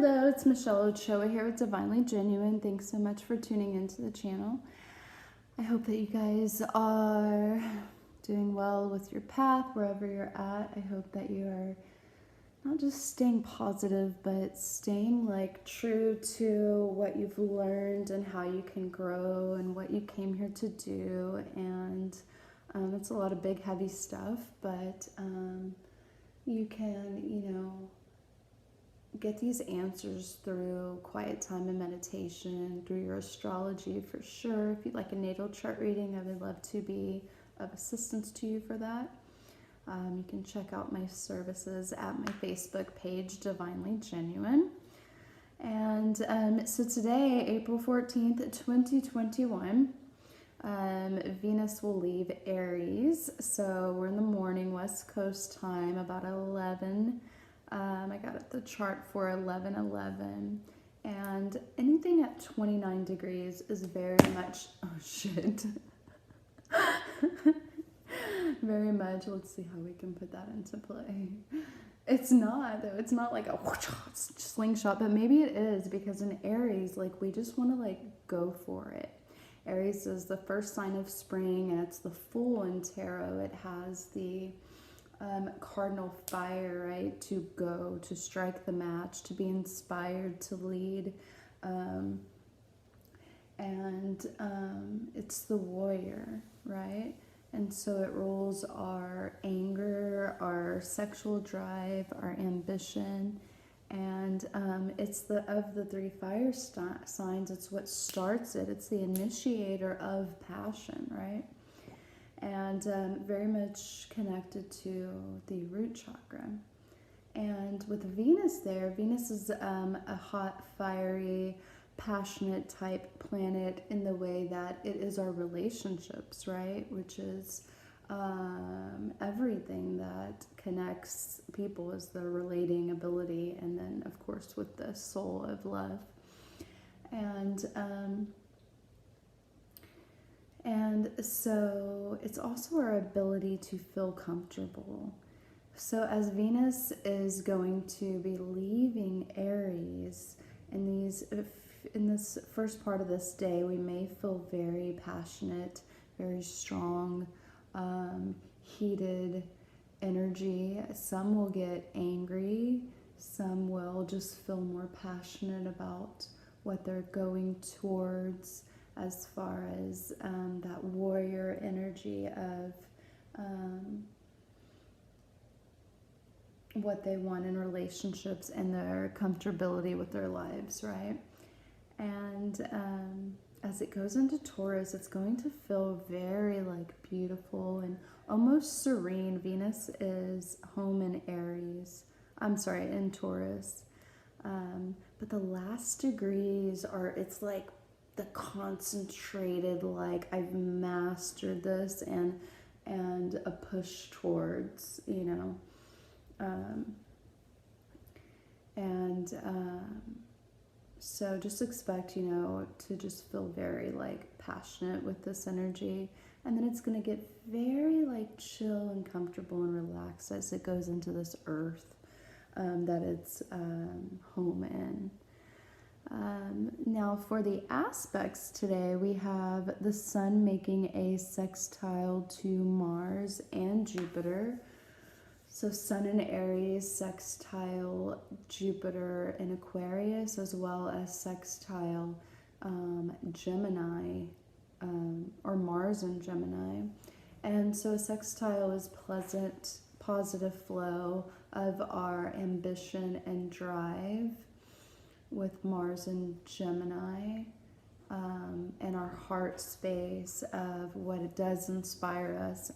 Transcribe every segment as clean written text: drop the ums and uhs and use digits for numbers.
Hello, it's Michelle Ochoa here with Divinely Genuine. Thanks so much for tuning into the channel. I hope that you guys are doing well with your path, wherever you're at. I hope that you are not just staying positive, but staying like true to what you've learned and how you can grow and what you came here to do. And it's a lot of big, heavy stuff, but you can, get these answers through quiet time and meditation, through your astrology for sure. If you'd like a natal chart reading, I would love to be of assistance to you for that. You can check out my services at my Facebook page, Divinely Genuine. And so today, April 14th, 2021, Venus will leave Aries. So we're in the morning, West Coast time, about 11. I got the chart for 11:11, and anything at 29 degrees is very much, oh shit, very much, let's see how we can put that into play. It's not, though, it's not like a slingshot, but maybe it is, because in Aries, like, we just want to, like, go for it. Aries is the first sign of spring, and it's the Fool in tarot. It has the cardinal fire, right? To go, to strike the match, to be inspired, to lead. It's the warrior, right? And so it rules our anger, our sexual drive, our ambition. And it's of the three fire signs, it's what starts it. It's the initiator of passion, right? And very much connected to the root chakra. And with Venus there, Venus is a hot, fiery, passionate type planet in the way that it is our relationships, right? Which is everything that connects people is the relating ability, and then of course with the soul of love. And so it's also our ability to feel comfortable. So as Venus is going to be leaving Aries in this first part of this day, we may feel very passionate, very strong, heated energy. Some will get angry. Some will just feel more passionate about what they're going towards, as far as that warrior energy of what they want in relationships and their comfortability with their lives, right? And as it goes into Taurus, it's going to feel very like beautiful and almost serene. Venus is home in Aries. In Taurus. But the last degrees it's like the concentrated, like, I've mastered this, and a push towards, so just expect, to just feel very like passionate with this energy, and then it's going to get very like chill and comfortable and relaxed as it goes into this earth that it's home in. Now for the aspects today, we have the Sun making a sextile to Mars and Jupiter. So Sun in Aries, sextile Jupiter in Aquarius, as well as sextile Gemini, or Mars in Gemini. And so sextile is pleasant, positive flow of our ambition and drive, with Mars and Gemini, and our heart space of what it does inspire us,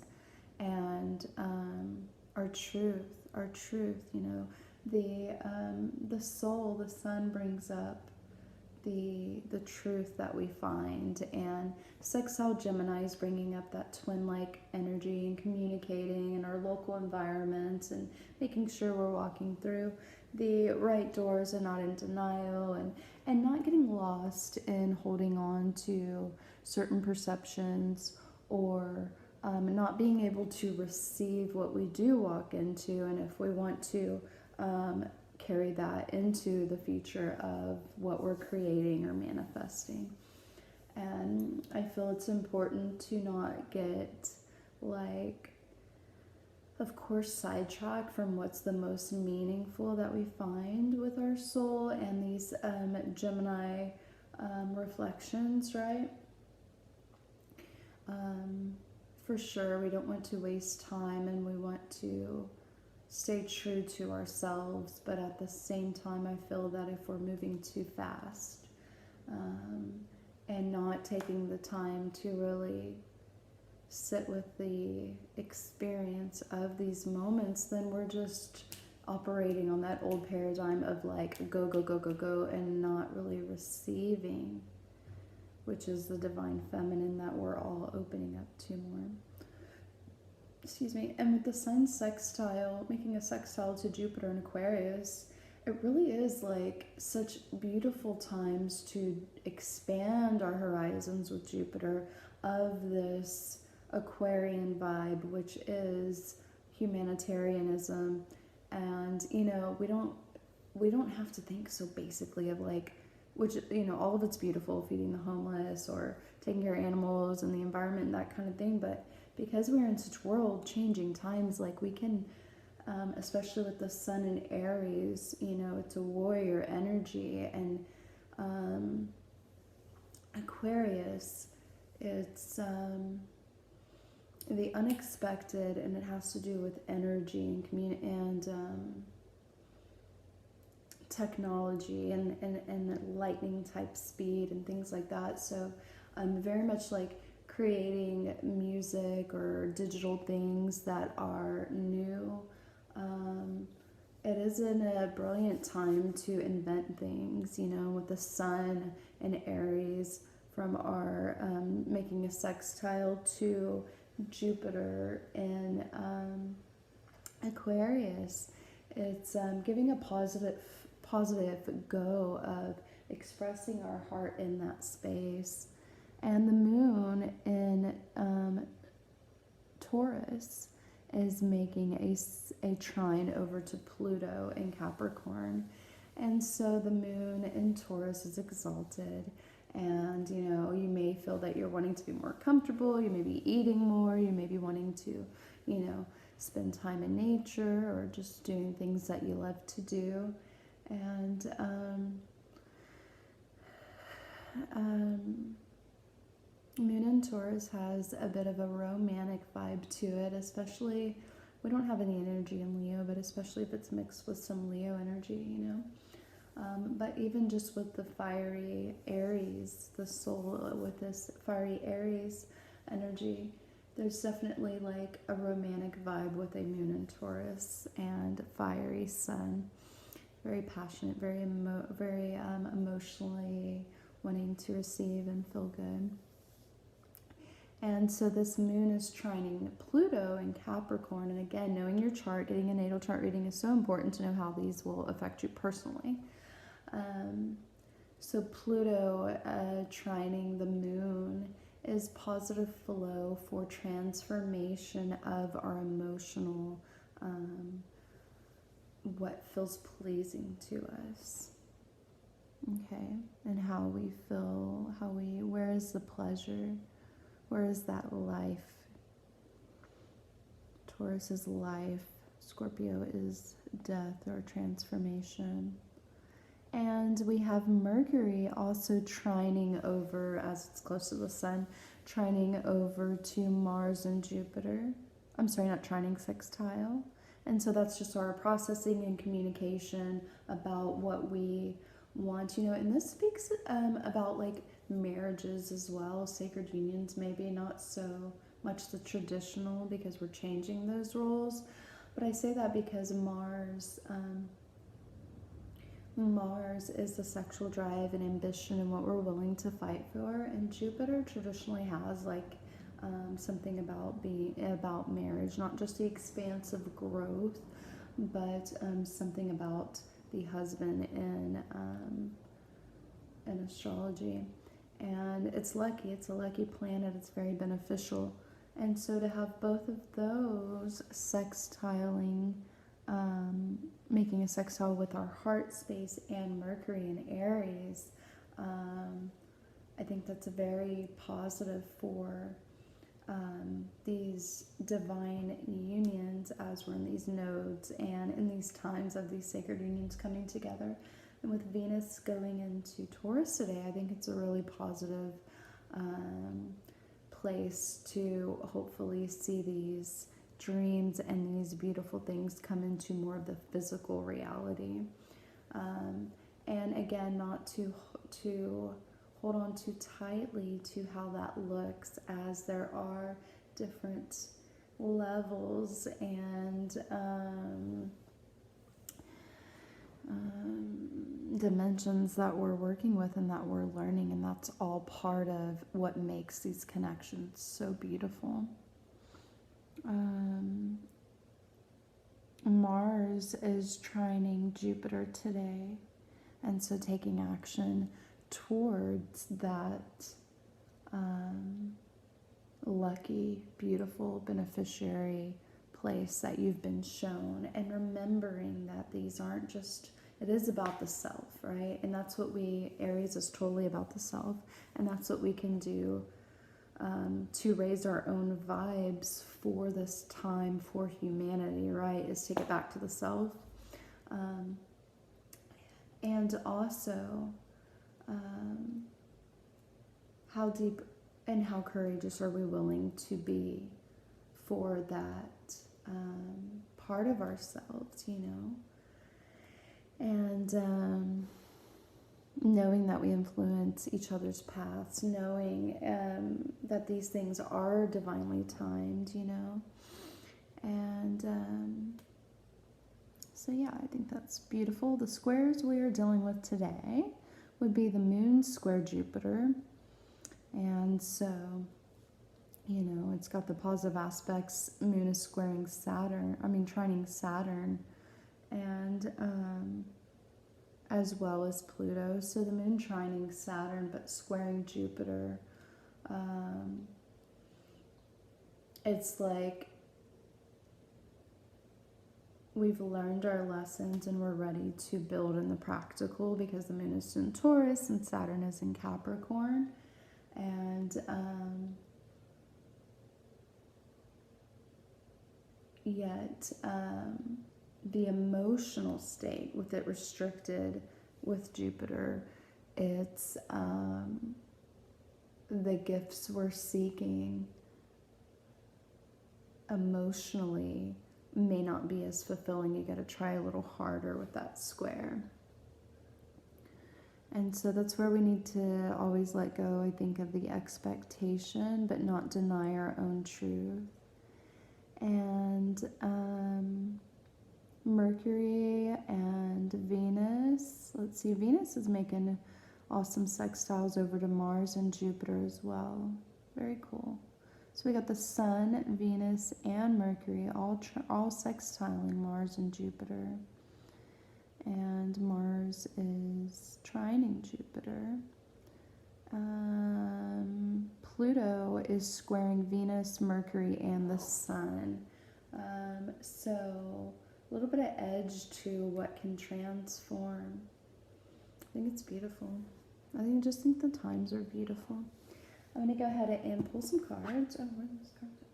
and our truth, the soul, the Sun brings up the truth that we find, and sextile Gemini is bringing up that twin-like energy and communicating in our local environments and making sure we're walking through the right doors and not in denial, and not getting lost in holding on to certain perceptions, or not being able to receive what we do walk into. And if we want to carry that into the future of what we're creating or manifesting. And I feel it's important to not get, like, of course, sidetracked from what's the most meaningful that we find with our soul and these Gemini reflections, right? For sure, we don't want to waste time, and we want to stay true to ourselves, but at the same time, I feel that if we're moving too fast and not taking the time to really sit with the experience of these moments, then we're just operating on that old paradigm of like go, go, go, go, go, and not really receiving, which is the divine feminine that we're all opening up to more. Excuse me. And with the sun sextile, making a sextile to Jupiter in Aquarius, it really is like such beautiful times to expand our horizons with Jupiter of this Aquarian vibe, which is humanitarianism. And, you know, we don't have to think so basically of like, which, you know, all of it's beautiful, feeding the homeless or taking care of animals and the environment and that kind of thing. But because we're in such world changing times, like we can, especially with the sun in Aries, you know, it's a warrior energy. And Aquarius, it's the unexpected, and it has to do with energy and technology and lightning type speed and things like that. So I'm very much like creating music or digital things that are new. It is in a brilliant time to invent things, you know, with the sun and Aries from our making a sextile to Jupiter in Aquarius. It's giving a positive go of expressing our heart in that space. And the moon in Taurus is making a trine over to Pluto in Capricorn. And so the moon in Taurus is exalted. And, you know, you may feel that you're wanting to be more comfortable. You may be eating more. You may be wanting to, you know, spend time in nature or just doing things that you love to do. And moon in Taurus has a bit of a romantic vibe to it, especially, we don't have any energy in Leo, but especially if it's mixed with some Leo energy, you know. But even just with the fiery Aries, the soul with this fiery Aries energy, there's definitely like a romantic vibe with a moon in Taurus and fiery sun. Very passionate, very emotionally wanting to receive and feel good. And so this moon is trining Pluto in Capricorn. And again, knowing your chart, getting a natal chart reading is so important to know how these will affect you personally. So Pluto trining the moon is positive flow for transformation of our emotional, what feels pleasing to us. Okay, and how we feel, where is the pleasure? Where is that life? Taurus is life. Scorpio is death or transformation. And we have Mercury also trining over, as it's close to the sun, trining over to Mars and Jupiter. I'm sorry, not trining, sextile. And so that's just our processing and communication about what we want, you know. And this speaks about like marriages as well, sacred unions, maybe not so much the traditional because we're changing those roles. But I say that because Mars is the sexual drive and ambition and what we're willing to fight for, and Jupiter traditionally has like something about marriage, not just the expansive growth, but something about the husband in astrology. And it's lucky, it's a lucky planet, it's very beneficial. And so to have both of those sextiling making a sextile with our heart space and Mercury in Aries. I think that's very positive for these divine unions as we're in these nodes and in these times of these sacred unions coming together. And with Venus going into Taurus today, I think it's a really positive place to hopefully see these dreams and these beautiful things come into more of the physical reality. And again, not to hold on too tightly to how that looks, as there are different levels and dimensions that we're working with and that we're learning, and that's all part of what makes these connections so beautiful. Mars is trining Jupiter today, and so taking action towards that lucky, beautiful, beneficiary place that you've been shown, and remembering that these aren't just, it is about the self, right? And that's what Aries is totally about the self, and that's what we can do to raise our own vibes for this time for humanity, right? Is to get back to the self. And also, how deep and how courageous are we willing to be for that part of ourselves, you know? And knowing that we influence each other's paths, knowing that these things are divinely timed, you know? And so yeah, I think that's beautiful. The squares we are dealing with today would be the moon square Jupiter. And so, you know, it's got the positive aspects. Moon is squaring Saturn, trining Saturn, and as well as Pluto. So the moon trining Saturn but squaring Jupiter. It's like we've learned our lessons and we're ready to build in the practical, because the moon is in Taurus and Saturn is in Capricorn. And yet the emotional state with it restricted with Jupiter, it's the gifts we're seeking emotionally may not be as fulfilling. You got to try a little harder with that square. And so that's where we need to always let go, I think, of the expectation, but not deny our own truth. And Mercury and Venus, let's see, Venus is making awesome sextiles over to Mars and Jupiter as well. Very cool. So we got the Sun, Venus, and Mercury all sextiling Mars and Jupiter. And Mars is trining Jupiter. Pluto is squaring Venus, Mercury, and the Sun. So a little bit of edge to what can transform. I think it's beautiful. I just think the times are beautiful. I'm going to go ahead and pull some cards. Oh, where are those cards?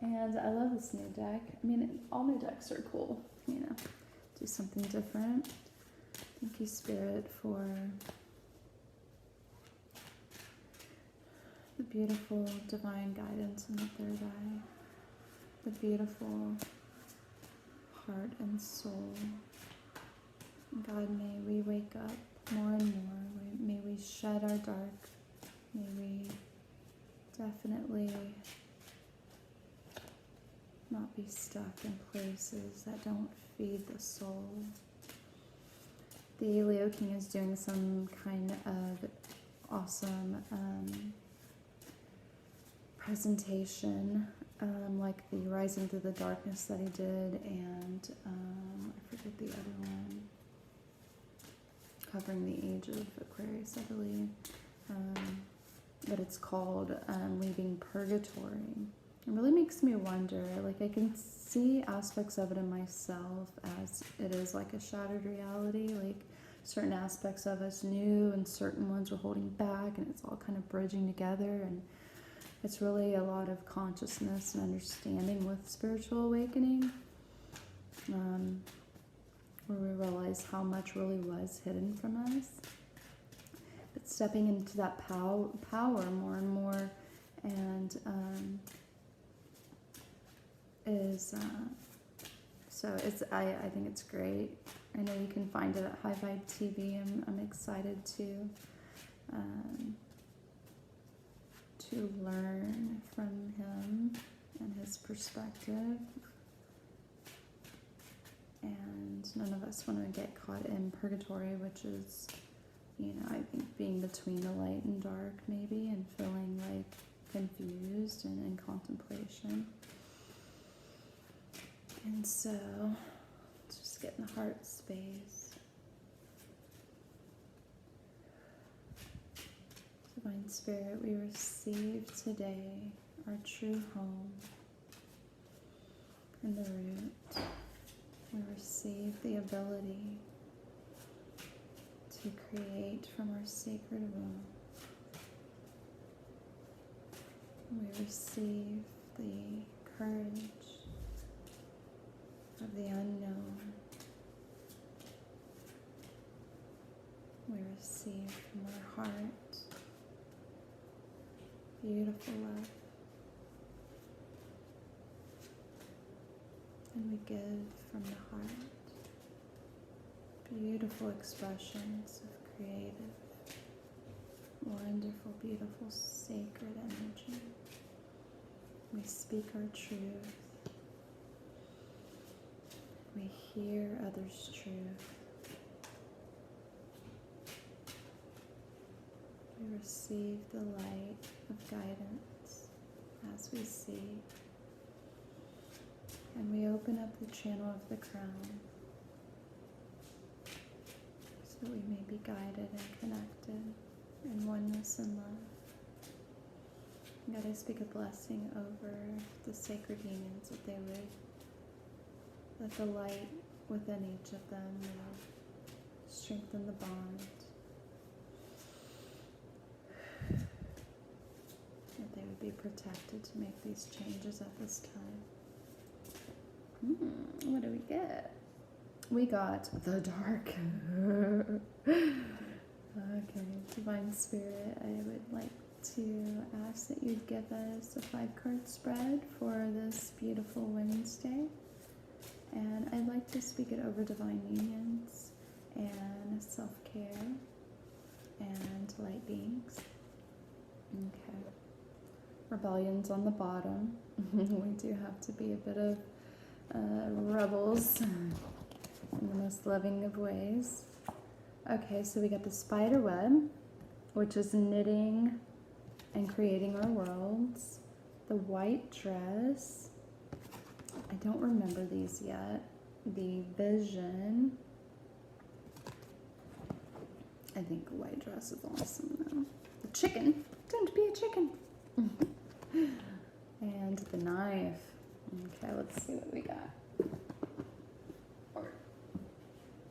And I love this new deck. I mean, all new decks are cool, you know. Do something different. Thank you, Spirit, for the beautiful divine guidance in the third eye, the beautiful heart and soul. God, may we wake up more and more. May we shed our dark. May we definitely not be stuck in places that don't feed the soul. The Leo King is doing some kind of awesome presentation, like the Rising Through the Darkness that he did, and I forget the other one, covering the age of Aquarius, I believe. But it's called Leaving Purgatory. It really makes me wonder, like I can see aspects of it in myself as it is like a shattered reality, like certain aspects of us knew and certain ones were holding back, and it's all kind of bridging together. And it's really a lot of consciousness and understanding with spiritual awakening, where we realize how much really was hidden from us. But stepping into that power more and more, and so it's I think it's great. I know you can find it at High Vibe TV. I'm excited to learn from him and his perspective. And none of us want to get caught in purgatory, which is, I think being between the light and dark maybe, and feeling like confused and in contemplation. And so, just get in the heart space. Divine Spirit, we receive today our true home in the root. We receive the ability to create from our sacred womb. We receive the courage of the unknown. We receive from our heart beautiful love. And we give from the heart beautiful expressions of creative, wonderful, beautiful, sacred energy. We speak our truth. We hear others' truth. We receive the light of guidance as we see. And we open up the channel of the crown so that we may be guided and connected in oneness and love. God, I speak a blessing over the sacred unions, that the light within each of them will strengthen the bond, that they would be protected to make these changes at this time. What do we get? We got the dark. Okay, Divine Spirit, I would like to ask that you'd give us a 5-card spread for this beautiful Wednesday. And I'd like to speak it over divine unions and self-care and light beings. Okay. Rebellion's on the bottom. We do have to be a bit of rebels in the most loving of ways. Okay, so we got the spider web, which is knitting and creating our worlds. The white dress, I don't remember these yet. The vision, I think white dress is awesome though. The chicken, don't be a chicken. And the knife. Okay, let's see what we got.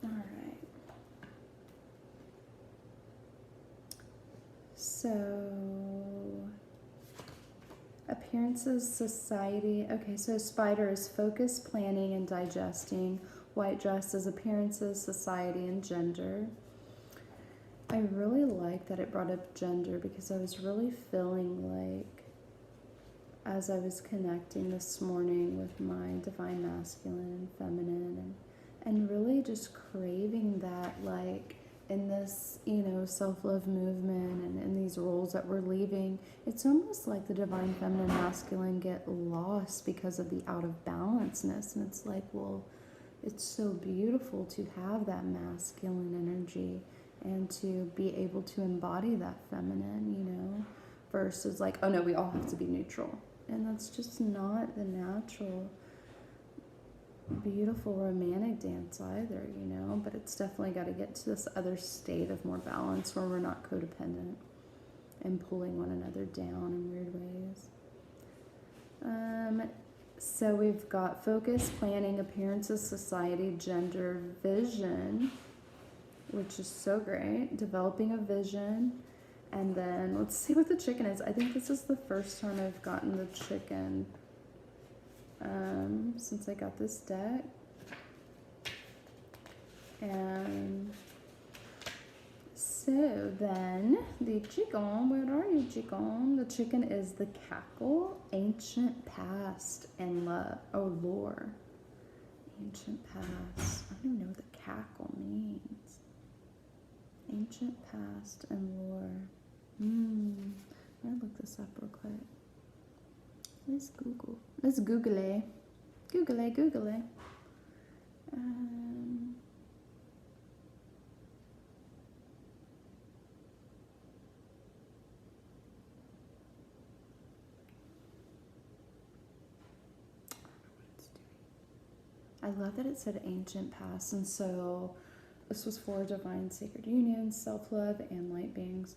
Alright. So, appearances, society. Okay, so spider is focus, planning, and digesting. White dress is appearances, society, and gender. I really like that it brought up gender because I was really feeling like, as I was connecting this morning with my divine masculine and feminine, and really just craving that, like in this, self-love movement and in these roles that we're leaving, it's almost like the divine feminine masculine get lost because of the out of balanceness. And it's like, well, it's so beautiful to have that masculine energy and to be able to embody that feminine, versus like, oh no, we all have to be neutral. And that's just not the natural, beautiful romantic dance either, but it's definitely got to get to this other state of more balance where we're not codependent and pulling one another down in weird ways. So we've got focus, planning, appearances, society, gender, vision, which is so great. Developing a vision. And then let's see what the chicken is. I think this is the first time I've gotten the chicken since I got this deck. And so then the chicken, where are you, chicken? The chicken is the cackle, ancient past and lore. Ancient past. I don't even know what the cackle means. Ancient past and lore. I'm gonna look this up real quick. Let's Google it. Google it. I love that it said ancient past, and so this was for divine sacred union, self-love, and light beings.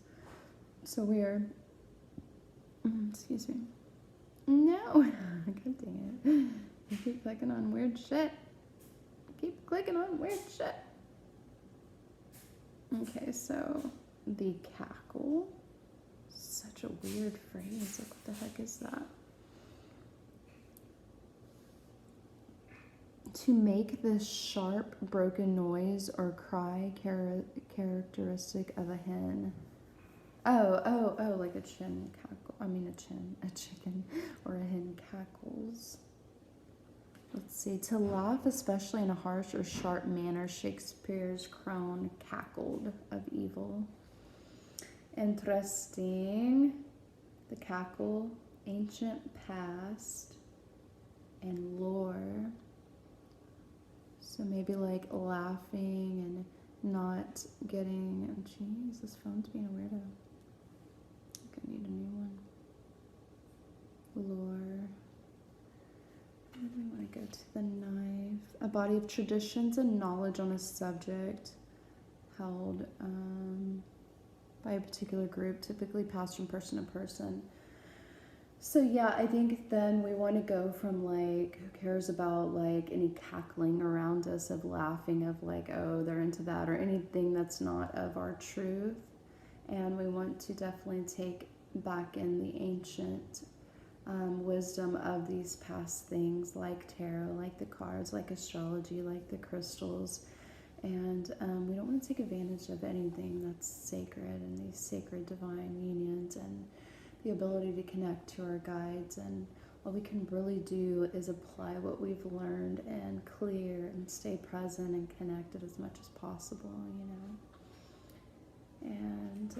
So we're, excuse me. No, god dang it. I keep clicking on weird shit. Okay, so the cackle, such a weird phrase. Like, what the heck is that? To make this sharp, broken noise or cry characteristic of a hen. Oh, like a chin cackle. I mean a chicken or a hen cackles. Let's see. To laugh, especially in a harsh or sharp manner, Shakespeare's crone cackled of evil. Interesting. The cackle, ancient past, and lore. So maybe like laughing and not getting, geez, this phone's being a weirdo. I think I need a new one. Lore. Where do we want to go to? The knife. A body of traditions and knowledge on a subject held by a particular group, typically passed from person to person. So yeah, I think then we want to go from like, who cares about like any cackling around us of laughing of like, oh, they're into that, or anything that's not of our truth. And we want to definitely take back in the ancient wisdom of these past things like tarot, like the cards, like astrology, like the crystals. And we don't want to take advantage of anything that's sacred and these sacred divine unions and the ability to connect to our guides. And all we can really do is apply what we've learned and clear and stay present and connected as much as possible, you know. And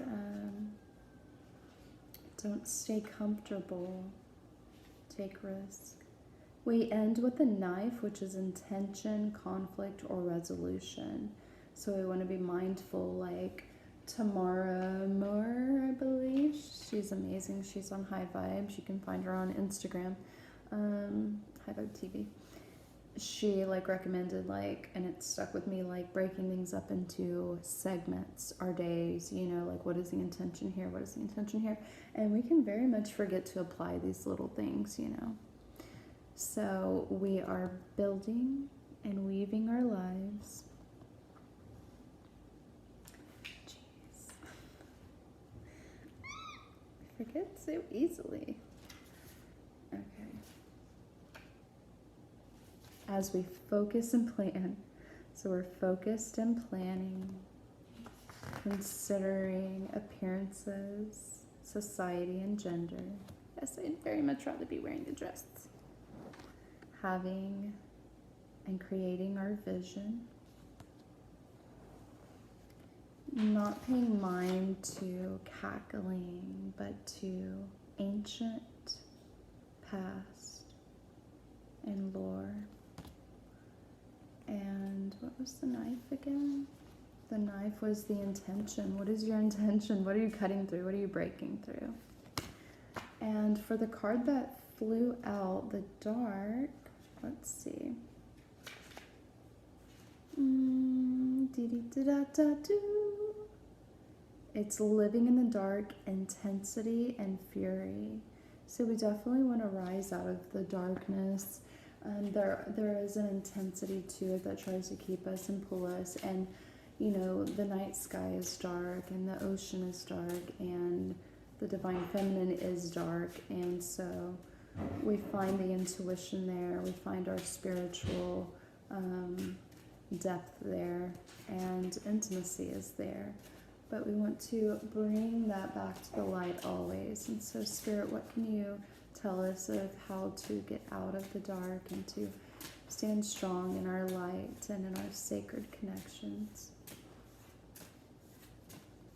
don't stay comfortable. Take risk. We end with a knife, which is intention, conflict, or resolution. So we want to be mindful, like Tamara Moore, I believe. She's amazing. She's on High Vibes. You can find her on Instagram, High Vibe TV. She like recommended like, and it stuck with me, like breaking things up into segments, our days, you know, like what is the intention here? What is the intention here? And we can very much forget to apply these little things, you know. So we are building and weaving our lives. Jeez. I forget so easily. Okay. As we focus and plan. So we're focused and planning, considering appearances, society, and gender. Yes, I'd very much rather be wearing the dress. Having and creating our vision. Not paying mind to cackling, but to ancient past and lore. And what was the knife again? The knife was the intention. What is your intention? What are you cutting through? What are you breaking through? And for the card that flew out, the dark, let's see. It's living in the dark, intensity and fury. So we definitely want to rise out of the darkness. There is an intensity to it that tries to keep us and pull us. And, you know, the night sky is dark and the ocean is dark and the divine feminine is dark. And so we find the intuition there. We find our spiritual depth there, and intimacy is there. But we want to bring that back to the light always. And so, Spirit, what can you tell us of how to get out of the dark and to stand strong in our light and in our sacred connections?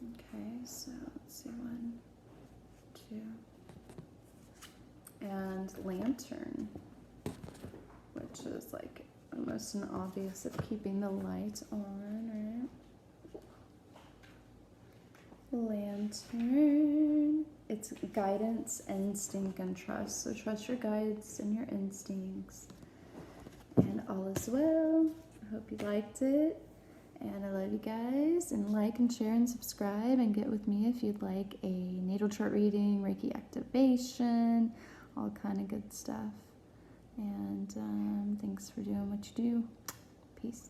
Okay, so let's see, 1, 2. And lantern, which is like almost an obvious of keeping the light on, right? Lantern. It's guidance, instinct, and trust. So trust your guides and your instincts. And all is well. I hope you liked it. And I love you guys. And like and share and subscribe and get with me if you'd like a natal chart reading, Reiki activation, all kind of good stuff. And thanks for doing what you do. Peace.